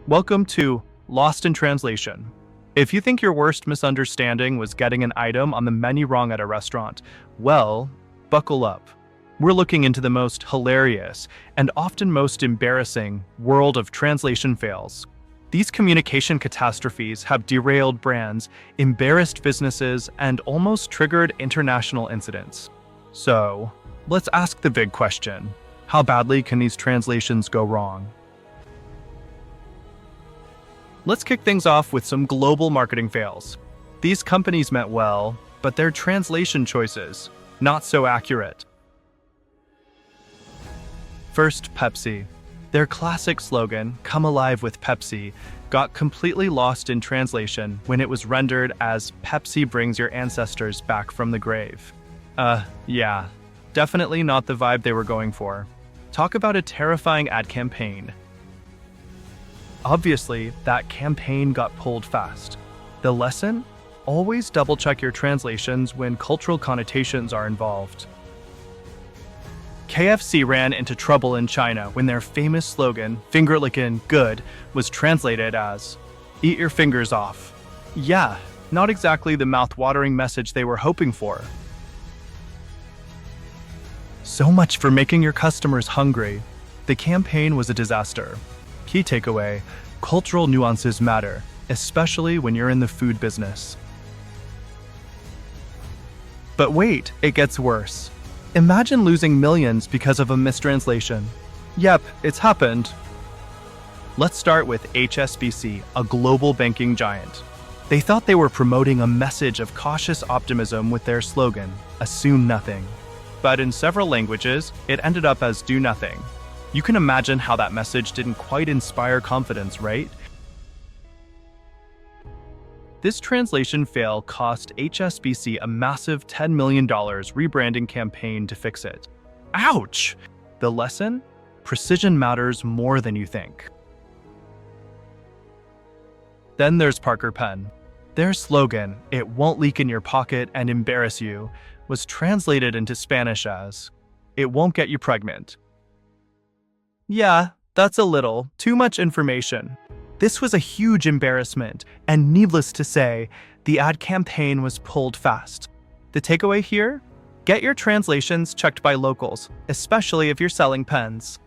Welcome to Lost in Translation. If you think your worst misunderstanding was getting an item on the menu wrong at a restaurant, well, buckle up. We're looking into the most hilarious and often most embarrassing world of translation fails. These communication catastrophes have derailed brands, embarrassed businesses, and almost triggered international incidents. So, let's ask the big question. How badly can these translations go wrong? Let's kick things off with some global marketing fails. These companies meant well, but their translation choices, not so accurate. First, Pepsi. Their classic slogan, "Come alive with Pepsi," got completely lost in translation when it was rendered as "Pepsi brings your ancestors back from the grave." Yeah, definitely not the vibe they were going for. Talk about a terrifying ad campaign. Obviously, that campaign got pulled fast. The lesson? Always double-check your translations when cultural connotations are involved. KFC ran into trouble in China when their famous slogan, "Finger-lickin' good," was translated as, "Eat your fingers off." Yeah, not exactly the mouth-watering message they were hoping for. So much for making your customers hungry. The campaign was a disaster. Key takeaway: cultural nuances matter, especially when you're in the food business. But wait, it gets worse. Imagine losing millions because of a mistranslation. Yep, it's happened. Let's start with HSBC, a global banking giant. They thought they were promoting a message of cautious optimism with their slogan, "Assume nothing." But in several languages, it ended up as "do nothing." You can imagine how that message didn't quite inspire confidence, right? This translation fail cost HSBC a massive $10 million rebranding campaign to fix it. Ouch! The lesson? Precision matters more than you think. Then there's Parker Pen. Their slogan, "It won't leak in your pocket and embarrass you," was translated into Spanish as, "It won't get you pregnant." Yeah, that's a little too much information. This was a huge embarrassment, and needless to say, the ad campaign was pulled fast. The takeaway here? Get your translations checked by locals, especially if you're selling pens.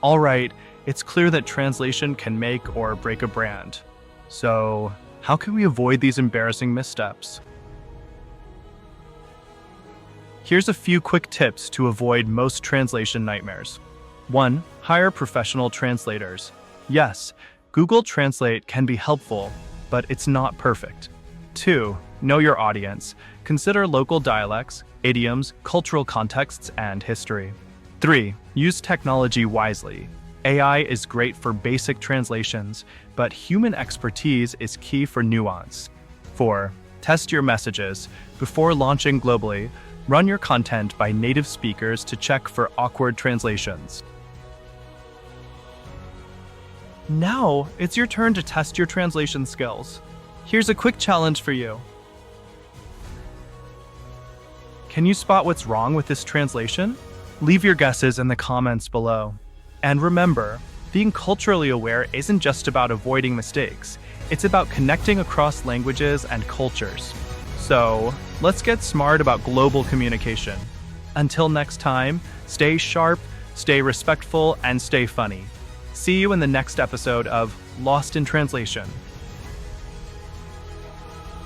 Alright, it's clear that translation can make or break a brand. So, how can we avoid these embarrassing missteps? Here's a few quick tips to avoid most translation nightmares. 1. Hire professional translators. Yes, Google Translate can be helpful, but it's not perfect. 2. Know your audience. Consider local dialects, idioms, cultural contexts, and history. 3. Use technology wisely. AI is great for basic translations, but human expertise is key for nuance. 4. Test your messages. Before launching globally, run your content by native speakers to check for awkward translations. Now, it's your turn to test your translation skills. Here's a quick challenge for you. Can you spot what's wrong with this translation? Leave your guesses in the comments below. And remember, being culturally aware isn't just about avoiding mistakes. It's about connecting across languages and cultures. So, let's get smart about global communication. Until next time, stay sharp, stay respectful, and stay funny. See you in the next episode of Lost in Translation.